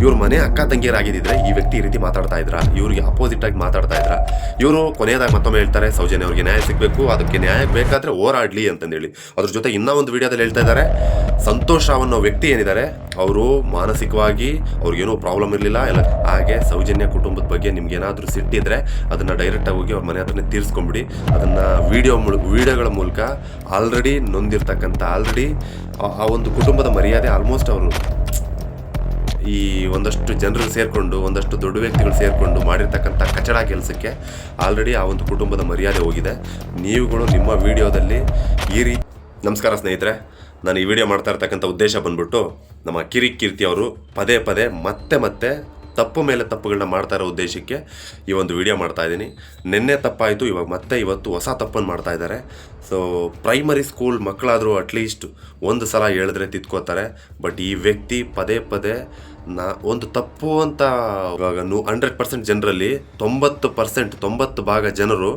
ಇವ್ರ ಮನೆ ಅಕ್ಕ ತಂಗಿಯರಾಗಿದ್ದಿದ್ರೆ ಈ ವ್ಯಕ್ತಿ ಈ ರೀತಿ ಮಾತಾಡ್ತಾ ಇದ್ರ, ಇವ್ರಿಗೆ ಅಪೋಸಿಟ್ ಆಗಿ ಮಾತಾಡ್ತಾ ಇದ್ರ. ಇವರು ಕೊನೆಯದಾಗಿ ಮತ್ತೊಮ್ಮೆ ಹೇಳ್ತಾರೆ, ಸೌಜನ್ಯ ಅವ್ರಿಗೆ ನ್ಯಾಯ ಸಿಗಬೇಕು, ಅದಕ್ಕೆ ನ್ಯಾಯ ಬೇಕಾದ್ರೆ ಹೋರಾಡ್ಲಿ ಅಂತಂದೇಳಿ. ಅದ್ರ ಜೊತೆ ಇನ್ನೂ ಒಂದು ವಿಡಿಯೋದಲ್ಲಿ ಹೇಳ್ತಾ ಇದ್ದಾರೆ, ಸಂತೋಷ್ ರಾವ್ ಅನ್ನೋ ವ್ಯಕ್ತಿ ಏನಿದ್ದಾರೆ ಅವರು ಮಾನಸಿಕವಾಗಿ ಅವ್ರಿಗೇನೋ ಪ್ರಾಬ್ಲಮ್ ಇರಲಿಲ್ಲ ಎಲ್ಲ. ಹಾಗೆ ಸೌಜನ್ಯ ಕುಟುಂಬದ ಬಗ್ಗೆ ನಿಮ್ಗೇನಾದರೂ ಸಿಟ್ಟಿದ್ರೆ ಅದನ್ನು ಡೈರೆಕ್ಟಾಗಿ ಹೋಗಿ ಅವ್ರ ಮನೆ ಹತ್ರನೇ ತೀರಿಸ್ಕೊಂಬಿಡಿ. ಅದನ್ನು ವಿಡಿಯೋಗಳ ಮೂಲಕ ಆಲ್ರೆಡಿ ನೊಂದಿರ್ತಕ್ಕಂಥ ಆ ಒಂದು ಕುಟುಂಬದ ಮರ್ಯಾದೆ ಆಲ್ಮೋಸ್ಟ್ ಅವರು ಈ ಒಂದಷ್ಟು ಜನರು ಸೇರಿಕೊಂಡು, ಒಂದಷ್ಟು ದೊಡ್ಡ ವ್ಯಕ್ತಿಗಳು ಸೇರಿಕೊಂಡು ಮಾಡಿರ್ತಕ್ಕಂಥ ಕಚಡ ಕೆಲಸಕ್ಕೆ ಆಲ್ರೆಡಿ ಆ ಒಂದು ಕುಟುಂಬದ ಮರ್ಯಾದೆ ಹೋಗಿದೆ. ನೀವುಗಳು ನಿಮ್ಮ ವಿಡಿಯೋದಲ್ಲಿ ಈ ರೀತಿ. ನಮಸ್ಕಾರ ಸ್ನೇಹಿತರೆ, ನಾನು ಈ ವಿಡಿಯೋ ಮಾಡ್ತಾ ಇರ್ತಕ್ಕಂಥ ಉದ್ದೇಶ ಬಂದ್ಬಿಟ್ಟು ನಮ್ಮ ಕೀರ್ತಿ ಅವರು ಪದೇ ಪದೇ ಮತ್ತೆ ತಪ್ಪು ಮೇಲೆ ತಪ್ಪುಗಳನ್ನ ಮಾಡ್ತಾ ಇರೋ ಉದ್ದೇಶಕ್ಕೆ ಈ ಒಂದು ವಿಡಿಯೋ ಮಾಡ್ತಾ ಇದ್ದೀನಿ. ನಿನ್ನೆ ತಪ್ಪಾಯಿತು, ಇವತ್ತು ಹೊಸ ತಪ್ಪನ್ನು ಮಾಡ್ತಾ ಇದ್ದಾರೆ. ಸೊ ಪ್ರೈಮರಿ ಸ್ಕೂಲ್ ಮಕ್ಕಳಾದರೂ ಅಟ್ಲೀಸ್ಟ್ ಒಂದು ಸಲ ಹೇಳಿದ್ರೆ ತಿದ್ಕೋತಾರೆ. ಬಟ್ ಈ ವ್ಯಕ್ತಿ ಪದೇ ಒಂದು ತಪ್ಪು ಅಂತ ಇವಾಗ 100% ಜನರಲ್ಲಿ 90% ಭಾಗ ಜನರು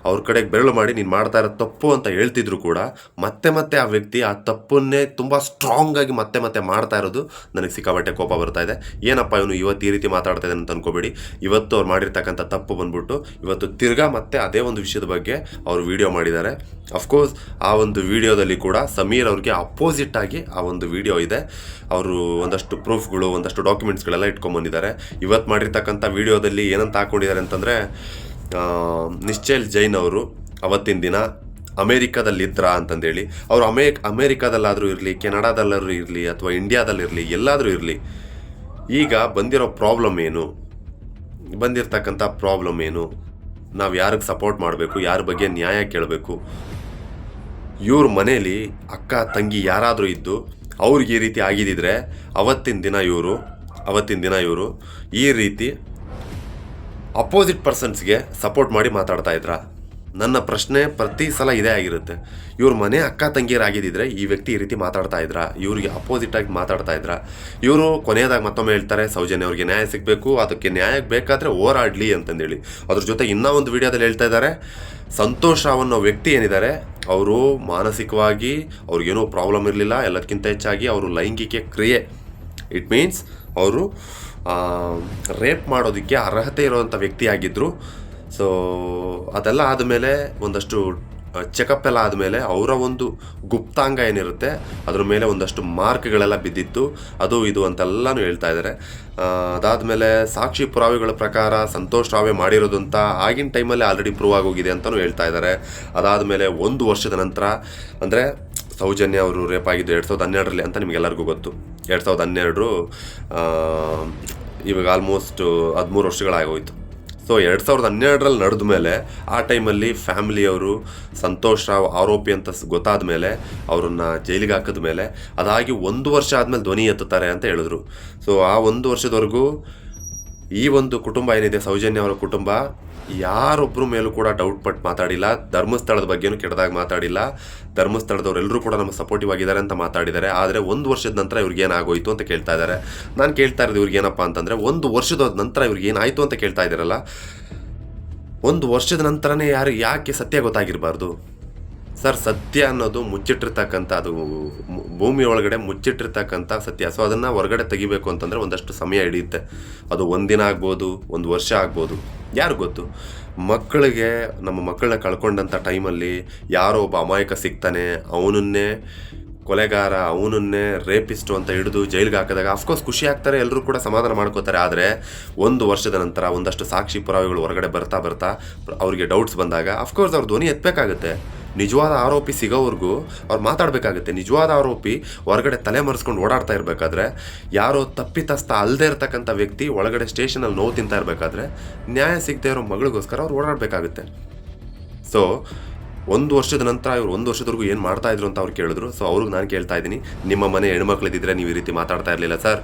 ಅವ್ರ ಕಡೆಗೆ ಬೆರಳು ಮಾಡಿ ನೀನು ಮಾಡ್ತಾ ಇರೋ ತಪ್ಪು ಅಂತ ಹೇಳ್ತಿದ್ರು ಕೂಡ ಮತ್ತೆ ಆ ವ್ಯಕ್ತಿ ಆ ತಪ್ಪನ್ನೇ ತುಂಬ ಸ್ಟ್ರಾಂಗ್ ಆಗಿ ಮತ್ತೆ ಮಾಡ್ತಾ ಇರೋದು ನನಗೆ ಸಿಕ್ಕಾಬಟ್ಟೆ ಕೋಪ ಬರ್ತಾ ಇದೆ. ಏನಪ್ಪ ಇವನು ಇವತ್ತು ಈ ರೀತಿ ಮಾತಾಡ್ತಾ ಇದ್ದಾನೆ ಅಂತ ಅನ್ಕೋಬೇಡಿ. ಇವತ್ತು ಅವ್ರು ಮಾಡಿರ್ತಕ್ಕಂಥ ತಪ್ಪು ಬಂದ್ಬಿಟ್ಟು ಇವತ್ತು ತಿರ್ಗಾ ಮತ್ತೆ ಅದೇ ಒಂದು ವಿಷಯದ ಬಗ್ಗೆ ಅವರು ವಿಡಿಯೋ ಮಾಡಿದ್ದಾರೆ. ಅಫ್ಕೋರ್ಸ್ ಆ ಒಂದು ವಿಡಿಯೋದಲ್ಲಿ ಕೂಡ ಸಮೀರ್ ಅವ್ರಿಗೆ ಅಪೋಸಿಟ್ ಆಗಿ ಆ ಒಂದು ವಿಡಿಯೋ ಇದೆ. ಅವರು ಒಂದಷ್ಟು ಪ್ರೂಫ್ಗಳು, ಒಂದಷ್ಟು ಡಾಕ್ಯುಮೆಂಟ್ಸ್ಗಳೆಲ್ಲ ಇಟ್ಕೊಂಡ್ಬಂದಿದ್ದಾರೆ. ಇವತ್ತು ಮಾಡಿರ್ತಕ್ಕಂಥ ವಿಡಿಯೋದಲ್ಲಿ ಏನಂತ ಹಾಕ್ಕೊಂಡಿದ್ದಾರೆ ಅಂತಂದರೆ, ನಿಶ್ಚಲ್ ಜೈನ್ ಅವರು ಅವತ್ತಿನ ದಿನ ಅಮೇರಿಕಾದಲ್ಲಿದ್ರಾ ಅಂತಂದೇಳಿ. ಅವರು ಅಮೇರಿಕಾದಲ್ಲಾದರೂ ಇರಲಿ, ಕೆನಡಾದಲ್ಲಾದರೂ ಇರಲಿ, ಅಥವಾ ಇಂಡಿಯಾದಲ್ಲಿರಲಿ, ಎಲ್ಲಾದರೂ ಇರಲಿ, ಈಗ ಬಂದಿರತಕ್ಕಂಥ ಪ್ರಾಬ್ಲಮ್ ಏನು, ನಾವು ಯಾರಿಗೆ ಸಪೋರ್ಟ್ ಮಾಡಬೇಕು, ಯಾರ ಬಗ್ಗೆ ನ್ಯಾಯ ಕೇಳಬೇಕು. ಇವ್ರ ಮನೇಲಿ ಅಕ್ಕ ತಂಗಿ ಯಾರಾದರೂ ಇದ್ದು ಅವ್ರಿಗೆ ಈ ರೀತಿ ಆಗಿದ್ದಿದ್ರೆ ಅವತ್ತಿನ ದಿನ ಇವರು ಈ ರೀತಿ ಅಪೋಸಿಟ್ ಪರ್ಸನ್ಸ್ಗೆ ಸಪೋರ್ಟ್ ಮಾಡಿ ಮಾತಾಡ್ತಾ ಇದ್ರ. ನನ್ನ ಪ್ರಶ್ನೆ ಪ್ರತಿ ಸಲ ಇದೇ ಆಗಿರುತ್ತೆ, ಇವ್ರ ಮನೆ ಅಕ್ಕ ತಂಗಿಯರಾಗಿದ್ದಿದ್ರೆ ಈ ವ್ಯಕ್ತಿ ಈ ರೀತಿ ಮಾತಾಡ್ತಾ ಇದ್ರ, ಇವ್ರಿಗೆ ಅಪೋಸಿಟ್ ಆಗಿ ಮಾತಾಡ್ತಾ ಇದ್ರ. ಇವರು ಕೊನೆಯದಾಗಿ ಮತ್ತೊಮ್ಮೆ ಹೇಳ್ತಾರೆ, ಸೌಜನ್ಯ ಅವ್ರಿಗೆ ನ್ಯಾಯ ಸಿಗಬೇಕು, ಅದಕ್ಕೆ ನ್ಯಾಯ ಬೇಕಾದರೆ ಹೋರಾಡ್ಲಿ ಅಂತಂದೇಳಿ. ಅದ್ರ ಜೊತೆ ಇನ್ನೂ ಒಂದು ವಿಡಿಯೋದಲ್ಲಿ ಹೇಳ್ತಾ ಇದ್ದಾರೆ, ಸಂತೋಷ್ ರಾವ್ ಅನ್ನೋ ವ್ಯಕ್ತಿ ಏನಿದ್ದಾರೆ ಅವರು ಮಾನಸಿಕವಾಗಿ ಅವ್ರಿಗೇನೋ ಪ್ರಾಬ್ಲಮ್ ಇರಲಿಲ್ಲ, ಎಲ್ಲದಕ್ಕಿಂತ ಹೆಚ್ಚಾಗಿ ಅವರು ಲೈಂಗಿಕ ಕ್ರಿಯೆ, ಇಟ್ ಮೀನ್ಸ್ ಅವರು ರೇಪ್ ಮಾಡೋದಕ್ಕೆ ಅರ್ಹತೆ ಇರೋವಂಥ ವ್ಯಕ್ತಿ ಆಗಿದ್ದರು. ಸೊ ಅದೆಲ್ಲ ಆದಮೇಲೆ ಒಂದಷ್ಟು ಚೆಕಪ್ ಎಲ್ಲ ಆದಮೇಲೆ ಅವರ ಒಂದು ಗುಪ್ತಾಂಗ ಏನಿರುತ್ತೆ ಅದ್ರ ಮೇಲೆ ಒಂದಷ್ಟು ಮಾರ್ಕ್ಗಳೆಲ್ಲ ಬಿದ್ದಿತ್ತು, ಅದು ಇದು ಅಂತೆಲ್ಲನೂ ಹೇಳ್ತಾ ಇದ್ದಾರೆ. ಅದಾದಮೇಲೆ ಸಾಕ್ಷಿ ಪುರಾವೆಗಳ ಪ್ರಕಾರ ಸಂತೋಷ್ ರಾವೇ ಮಾಡಿರೋದು ಅಂತ ಆಗಿನ ಟೈಮಲ್ಲಿ ಆಲ್ರೆಡಿ ಪ್ರೂವ್ ಆಗೋಗಿದೆ ಅಂತಲೂ ಹೇಳ್ತಾ ಇದ್ದಾರೆ. ಅದಾದಮೇಲೆ 1 ವರ್ಷದ ನಂತರ, ಅಂದರೆ ಸೌಜನ್ಯ ಅವರು ರೇಪ್ ಆಗಿದ್ದು 2012ರಲ್ಲಿ ಅಂತ ನಿಮಗೆಲ್ಲರಿಗೂ ಗೊತ್ತು. 2012 ಇವಾಗ ಆಲ್ಮೋಸ್ಟ್ 13 ವರ್ಷಗಳಾಗೋಯ್ತು. ಸೊ 2012ರಲ್ಲಿ ನಡೆದ ಮೇಲೆ ಆ ಟೈಮಲ್ಲಿ ಫ್ಯಾಮಿಲಿಯವರು ಸಂತೋಷ್ ರಾವ್ ಆರೋಪಿ ಅಂತ ಗೊತ್ತಾದ ಮೇಲೆ ಅವರನ್ನು ಜೈಲಿಗೆ ಹಾಕಿದ ಮೇಲೆ ಅದಾಗಿ 1 ವರ್ಷ ಆದಮೇಲೆ ಧ್ವನಿ ಎತ್ತುತ್ತಾರೆ ಅಂತ ಹೇಳಿದ್ರು. ಸೊ ಆ 1 ವರ್ಷದವರೆಗೂ ಈ ಒಂದು ಕುಟುಂಬ ಏನಿದೆ, ಸೌಜನ್ಯ ಅವರ ಕುಟುಂಬ, ಯಾರೊಬ್ಬರ ಮೇಲೂ ಕೂಡ ಡೌಟ್ ಪಟ್ಟು ಮಾತಾಡಿಲ್ಲ. ಧರ್ಮಸ್ಥಳದ ಬಗ್ಗೆನೂ ಕೆಟ್ಟದಾಗಿ ಮಾತಾಡಿಲ್ಲ. ಧರ್ಮಸ್ಥಳದವರೆಲ್ಲರೂ ಕೂಡ ನಮ್ಮ ಸಪೋರ್ಟಿವ್ ಆಗಿದ್ದಾರೆ ಅಂತ ಮಾತಾಡಿದ್ದಾರೆ. ಆದರೆ 1 ವರ್ಷದ ನಂತರ ಇವ್ರಿಗೇನಾಗೋಯಿತು ಅಂತ ಕೇಳ್ತಾ ಇದ್ದಾರೆ. ನಾನು ಕೇಳ್ತಾ ಇರೋದು ಇವ್ರಿಗೇನಪ್ಪ ಅಂತಂದರೆ, 1 ವರ್ಷದ ನಂತರ ಇವ್ರಿಗೇನಾಯಿತು ಅಂತ ಕೇಳ್ತಾ ಇದ್ದೀರಲ್ಲ, 1 ವರ್ಷದ ನಂತರನೇ ಯಾಕೆ ಸತ್ಯ ಗೊತ್ತಾಗಿರಬಾರ್ದು ಸರ್? ಸತ್ಯ ಅನ್ನೋದು ಮುಚ್ಚಿಟ್ಟಿರ್ತಕ್ಕಂಥ, ಅದು ಭೂಮಿ ಒಳಗಡೆ ಮುಚ್ಚಿಟ್ಟಿರ್ತಕ್ಕಂಥ ಸತ್ಯ. ಸೊ ಅದನ್ನು ಹೊರಗಡೆ ತೆಗಿಬೇಕು ಅಂತಂದರೆ ಒಂದಷ್ಟು ಸಮಯ ಹಿಡಿಯುತ್ತೆ. ಅದು 1 ದಿನ ಆಗ್ಬೋದು, 1 ವರ್ಷ ಆಗ್ಬೋದು, ಯಾರು ಗೊತ್ತು. ನಮ್ಮ ಮಕ್ಕಳನ್ನ ಕಳ್ಕೊಂಡಂಥ ಟೈಮಲ್ಲಿ ಯಾರೋ ಒಬ್ಬ ಅಮಾಯಕ ಸಿಗ್ತಾನೆ, ಅವನನ್ನೇ ಕೊಲೆಗಾರ, ಅವನನ್ನೇ ರೇಪಿಸ್ಟು ಅಂತ ಹಿಡಿದು ಜೈಲಿಗೆ ಹಾಕಿದಾಗ ಅಫ್ಕೋರ್ಸ್ ಖುಷಿ ಆಗ್ತಾರೆ, ಎಲ್ಲರೂ ಕೂಡ ಸಮಾಧಾನ ಮಾಡ್ಕೋತಾರೆ. ಆದರೆ 1 ವರ್ಷದ ನಂತರ ಒಂದಷ್ಟು ಸಾಕ್ಷಿ ಪುರಾವೆಗಳು ಹೊರಗಡೆ ಬರ್ತಾ ಅವರಿಗೆ ಡೌಟ್ಸ್ ಬಂದಾಗ ಅಫ್ಕೋರ್ಸ್ ಅವ್ರ ಧ್ವನಿ ಎತ್ತಬೇಕಾಗುತ್ತೆ. ನಿಜವಾದ ಆರೋಪಿ ಸಿಗೋವರೆಗೂ ಅವ್ರು ಮಾತಾಡಬೇಕಾಗುತ್ತೆ. ನಿಜವಾದ ಆರೋಪಿ ಹೊರಗಡೆ ತಲೆ ಮರೆಸ್ಕೊಂಡು ಓಡಾಡ್ತಾ ಇರಬೇಕಾದ್ರೆ, ಯಾರೋ ತಪ್ಪಿತಸ್ಥ ಅಲ್ಲದೆ ಇರತಕ್ಕಂಥ ವ್ಯಕ್ತಿ ಒಳಗಡೆ ಸ್ಟೇಷನಲ್ಲಿ ನೋವು ತಿಂತಾ ಇರಬೇಕಾದ್ರೆ ನ್ಯಾಯ ಸಿಗದೆ ಇರೋ ಮಗಳಿಗೋಸ್ಕರ ಅವ್ರು ಓಡಾಡಬೇಕಾಗುತ್ತೆ. ಸೊ 1 ವರ್ಷದ ನಂತರ ಇವರು 1 ವರ್ಷದವರೆಗೂ ಏನು ಮಾಡ್ತಾಯಿದ್ರು ಅಂತ ಅವ್ರು ಕೇಳಿದ್ರು. ಸೊ ಅವ್ರಿಗೆ ನಾನು ಕೇಳ್ತಾ ಇದ್ದೀನಿ, ನಿಮ್ಮ ಮನೆ ಹೆಣ್ಮಕ್ಳಿದ್ದಿದ್ರೆ ನೀವು ಈ ರೀತಿ ಮಾತಾಡ್ತಾ ಇರಲಿಲ್ಲ ಸರ್.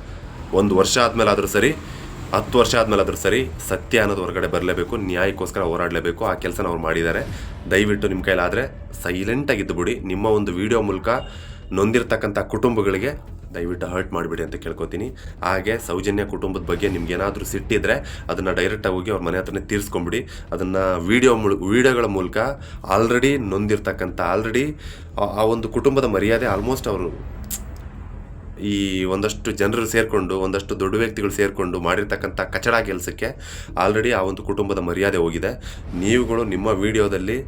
1 ವರ್ಷ ಆದಮೇಲೆ ಆದರೂ ಸರಿ, 10 ವರ್ಷ ಆದಮೇಲೆ ಆದರೂ ಸರಿ, ಸತ್ಯ ಅನ್ನೋದು ಹೊರಗಡೆ ಬರಲೇಬೇಕು, ನ್ಯಾಯಕ್ಕೋಸ್ಕರ ಹೋರಾಡಲೇಬೇಕು. ಆ ಕೆಲಸನ ಅವ್ರು ಮಾಡಿದ್ದಾರೆ. ದಯವಿಟ್ಟು ನಿಮ್ಮ ಕೈಲಾದರೆ ಸೈಲೆಂಟಾಗಿದ್ದು ಬಿಡಿ. ನಿಮ್ಮ ಒಂದು ವಿಡಿಯೋ ಮೂಲಕ ನೊಂದಿರ್ತಕ್ಕಂಥ ಕುಟುಂಬಗಳಿಗೆ ದಯವಿಟ್ಟು ಹರ್ಟ್ ಮಾಡಿಬಿಡಿ ಅಂತ ಕೇಳ್ಕೊತೀನಿ. ಹಾಗೆ ಸೌಜನ್ಯ ಕುಟುಂಬದ ಬಗ್ಗೆ ನಿಮ್ಗೇನಾದರೂ ಸಿಟ್ಟಿದ್ರೆ ಅದನ್ನು ಡೈರೆಕ್ಟಾಗಿ ಹೋಗಿ ಅವ್ರ ಮನೆ ಹತ್ರನೇ ತೀರಿಸ್ಕೊಂಬಿಡಿ. ಅದನ್ನು ವಿಡಿಯೋಗಳ ಮೂಲಕ ಆಲ್ರೆಡಿ ನೊಂದಿರ್ತಕ್ಕಂಥ ಆ ಒಂದು ಕುಟುಂಬದ ಮರ್ಯಾದೆ ಆಲ್ಮೋಸ್ಟ್ ಅವರು ಈ ಒಂದಷ್ಟು ಜನರು ಸೇರಿಕೊಂಡು, ಒಂದಷ್ಟು ದೊಡ್ಡ ವ್ಯಕ್ತಿಗಳು ಸೇರಿಕೊಂಡು ಮಾಡಿರ್ತಕ್ಕಂಥ ಕಚಡ ಕೆಲಸಕ್ಕೆ ಆಲ್ರೆಡಿ ಆ ಒಂದು ಕುಟುಂಬದ ಮರ್ಯಾದೆ ಹೋಗಿದೆ. ನೀವುಗಳು ನಿಮ್ಮ ವಿಡಿಯೋದಲ್ಲಿ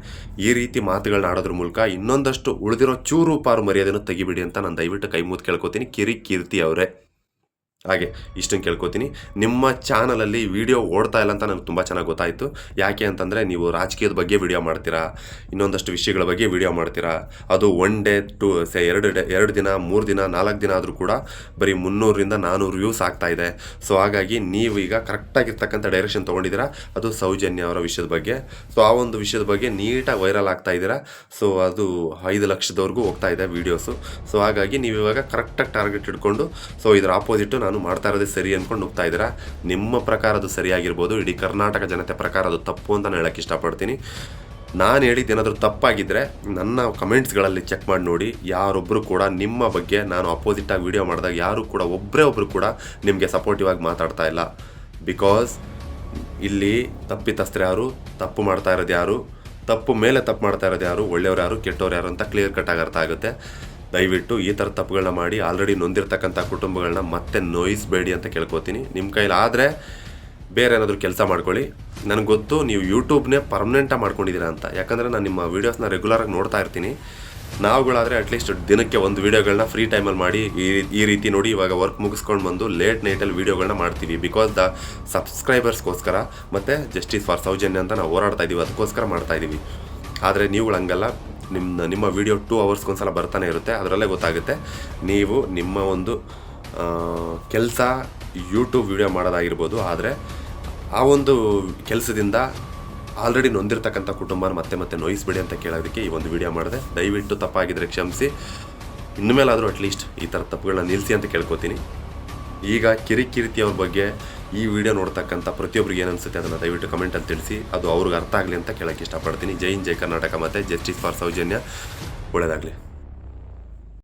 ಈ ರೀತಿ ಮಾತುಗಳನ್ನ ಆಡೋದ್ರ ಮೂಲಕ ಇನ್ನೊಂದಷ್ಟು ಉಳಿದಿರೋ ಚೂರು ಪಾರು ಮರ್ಯಾದೆನೂ ತೆಗಿಬಿಡಿ ಅಂತ ನಾನು ದಯವಿಟ್ಟು ಕೈ ಮುಗಿದು ಕೇಳ್ಕೊತೀನಿ. ಕೀರ್ತಿ ಅವರೇ, ಹಾಗೆ ಇಷ್ಟನ್ನು ಕೇಳ್ಕೊತೀನಿ. ನಿಮ್ಮ ಚಾನಲಲ್ಲಿ ವಿಡಿಯೋ ಓಡ್ತಾ ಇಲ್ಲ ಅಂತ ನನಗೆ ತುಂಬ ಚೆನ್ನಾಗಿ ಗೊತ್ತಾಯಿತು. ಯಾಕೆ ಅಂತಂದರೆ ನೀವು ರಾಜಕೀಯದ ಬಗ್ಗೆ ವಿಡಿಯೋ ಮಾಡ್ತೀರಾ, ಇನ್ನೊಂದಷ್ಟು ವಿಷಯಗಳ ಬಗ್ಗೆ ವಿಡಿಯೋ ಮಾಡ್ತೀರಾ. ಅದು 1 ಡೇ 2 ದಿನ 3 ದಿನ 4 ದಿನ ಆದರೂ ಕೂಡ ಬರೀ 300ರಿಂದ 400 ವ್ಯೂಸ್ ಆಗ್ತಾಯಿದೆ. ಸೊ ಹಾಗಾಗಿ ನೀವು ಈಗ ಕರೆಕ್ಟಾಗಿರ್ತಕ್ಕಂಥ ಡೈರೆಕ್ಷನ್ ತೊಗೊಂಡಿದ್ದೀರಾ. ಅದು ಸೌಜನ್ಯ ಅವರ ವಿಷಯದ ಬಗ್ಗೆ. ಸೊ ಆ ಒಂದು ವಿಷಯದ ಬಗ್ಗೆ ನೀಟಾಗಿ ವೈರಲ್ ಆಗ್ತಾ ಇದ್ದೀರಾ. ಸೊ ಅದು 5 ಲಕ್ಷದವರೆಗೂ ಹೋಗ್ತಾ ಇದೆ ವೀಡಿಯೋಸು. ಸೊ ಹಾಗಾಗಿ ನೀವು ಇವಾಗ ಕರೆಕ್ಟಾಗಿ ಟಾರ್ಗೆಟ್ ಇಟ್ಕೊಂಡು ಸೊ ಇದರ ಆಪೋಸಿಟ್ಟು ನಾನು ಮಾಡ್ತಾ ಇರೋದೇ ಸರಿ ಅಂದ್ಕೊಂಡು ಹೋಗ್ತಾ ಇದ್ದೀರಾ. ನಿಮ್ಮ ಪ್ರಕಾರ ಅದು ಸರಿಯಾಗಿರ್ಬೋದು, ಇಡೀ ಕರ್ನಾಟಕ ಜನತೆ ಪ್ರಕಾರ ಅದು ತಪ್ಪು ಅಂತ ನಾನು ಹೇಳೋಕ್ಕೆ ಇಷ್ಟಪಡ್ತೀನಿ. ನಾನು ಹೇಳಿದ್ದೇನಾದರೂ ತಪ್ಪಾಗಿದ್ದರೆ ನನ್ನ ಕಮೆಂಟ್ಸ್ಗಳಲ್ಲಿ ಚೆಕ್ ಮಾಡಿ ನೋಡಿ. ಯಾರೊಬ್ಬರು ಕೂಡ ನಿಮ್ಮ ಬಗ್ಗೆ ನಾನು ಅಪೋಸಿಟಾಗಿ ವಿಡಿಯೋ ಮಾಡಿದಾಗ ಯಾರು ಕೂಡ ಒಬ್ಬರು ಕೂಡ ನಿಮಗೆ ಸಪೋರ್ಟಿವ್ ಆಗಿ ಮಾತಾಡ್ತಾ ಇಲ್ಲ. ಬಿಕಾಸ್ ಇಲ್ಲಿ ತಪ್ಪಿತಸ್ಥರು ಯಾರು, ತಪ್ಪು ಮಾಡ್ತಾ ಇರೋದು ಯಾರು, ತಪ್ಪು ಮೇಲೆ ತಪ್ಪು ಮಾಡ್ತಾ ಇರೋದು ಯಾರು, ಒಳ್ಳೆಯವ್ರು ಯಾರು, ಕೆಟ್ಟವ್ರು ಯಾರು ಅಂತ ಕ್ಲಿಯರ್ ಕಟ್ಟಾಗಿ ಅರ್ಥ ಆಗುತ್ತೆ. ದಯವಿಟ್ಟು ಈ ಥರ ತಪ್ಪುಗಳನ್ನ ಮಾಡಿ ಆಲ್ರೆಡಿ ನೊಂದಿರ್ತಕ್ಕಂಥ ಕುಟುಂಬಗಳನ್ನ ಮತ್ತೆ ನೋಯಿಸಬೇಡಿ ಅಂತ ಕೇಳ್ಕೊತೀನಿ. ನಿಮ್ಮ ಕೈಲಾದರೆ ಬೇರೆ ಏನಾದರೂ ಕೆಲಸ ಮಾಡ್ಕೊಳ್ಳಿ. ನನಗೆ ಗೊತ್ತು ನೀವು ಯೂಟ್ಯೂಬ್ನೇ ಪರ್ಮನೆಂಟಾಗಿ ಮಾಡ್ಕೊಂಡಿದ್ದೀರಾ ಅಂತ. ಯಾಕಂದರೆ ನಾನು ನಿಮ್ಮ ವೀಡಿಯೋಸ್ನ ರೆಗ್ಯುಲರಾಗಿ ನೋಡ್ತಾ ಇರ್ತೀನಿ. ನಾವುಗಳಾದರೆ ಅಟ್ಲೀಸ್ಟ್ ದಿನಕ್ಕೆ ಒಂದು ವೀಡಿಯೋಗಳನ್ನ ಫ್ರೀ ಟೈಮಲ್ಲಿ ಮಾಡಿ ಈ ರೀತಿ ನೋಡಿ ಇವಾಗ ವರ್ಕ್ ಮುಗಿಸ್ಕೊಂಡು ಬಂದು ಲೇಟ್ ನೈಟಲ್ಲಿ ವೀಡಿಯೋಗಳನ್ನ ಮಾಡ್ತೀವಿ. ಬಿಕಾಸ್ ದ ಸಬ್ಸ್ಕ್ರೈಬರ್ಸ್ಗೋಸ್ಕರ ಮತ್ತು ಜಸ್ಟಿಸ್ ಫಾರ್ ಸೌಜನ್ಯ ಅಂತ ನಾವು ಹೋರಾಡ್ತಾ ಇದ್ದೀವಿ, ಅದಕ್ಕೋಸ್ಕರ ಮಾಡ್ತಾಯಿದ್ದೀವಿ. ಆದರೆ ನೀವುಗಳು ಹಂಗಲ್ಲ. ನಿಮ್ಮ ವಿಡಿಯೋ 2 ಅವರ್ಸ್ಗೊಂದ್ಸಲ ಬರ್ತಾನೆ ಇರುತ್ತೆ. ಅದರಲ್ಲೇ ಗೊತ್ತಾಗುತ್ತೆ ನೀವು ನಿಮ್ಮ ಒಂದು ಕೆಲಸ ಯೂಟ್ಯೂಬ್ ವಿಡಿಯೋ ಮಾಡೋದಾಗಿರ್ಬೋದು. ಆದರೆ ಆ ಒಂದು ಕೆಲಸದಿಂದ ಆಲ್ರೆಡಿ ನೊಂದಿರ್ತಕ್ಕಂಥ ಕುಟುಂಬನ ಮತ್ತೆ ನೋಯಿಸ್ಬೇಡಿ ಅಂತ ಕೇಳೋದಕ್ಕೆ ಈ ಒಂದು ವಿಡಿಯೋ ಮಾಡಿದೆ. ದಯವಿಟ್ಟು ತಪ್ಪಾಗಿದ್ದರೆ ಕ್ಷಮಿಸಿ. ಇನ್ಮೇಲಾದರೂ ಅಟ್ಲೀಸ್ಟ್ ಈ ಥರ ತಪ್ಪುಗಳನ್ನ ನಿಲ್ಲಿಸಿ ಅಂತ ಕೇಳ್ಕೊತೀನಿ. ಈಗ ಕೀರ್ತಿ ಅವ್ರ ಬಗ್ಗೆ ಈ ವಿಡಿಯೋ ನೋಡ್ತಕ್ಕಂಥ ಪ್ರತಿಯೊಬ್ಬರಿಗೆ ಏನು ಅನಿಸುತ್ತೆ ಅದನ್ನು ದಯವಿಟ್ಟು ಕಮೆಂಟಲ್ಲಿ ತಿಳಿಸಿ. ಅದು ಅವ್ರಿಗೆ ಅರ್ಥ ಆಗಲಿ ಅಂತ ಕೇಳೋಕ್ಕೆ ಇಷ್ಟಪಡ್ತೀನಿ. ಜೈ ಹಿಂದ್, ಜೈ ಕರ್ನಾಟಕ ಮತ್ತು ಜಸ್ಟಿಸ್ ಫಾರ್ ಸೌಜನ್ಯ. ಒಳ್ಳೆಯದಾಗಲಿ.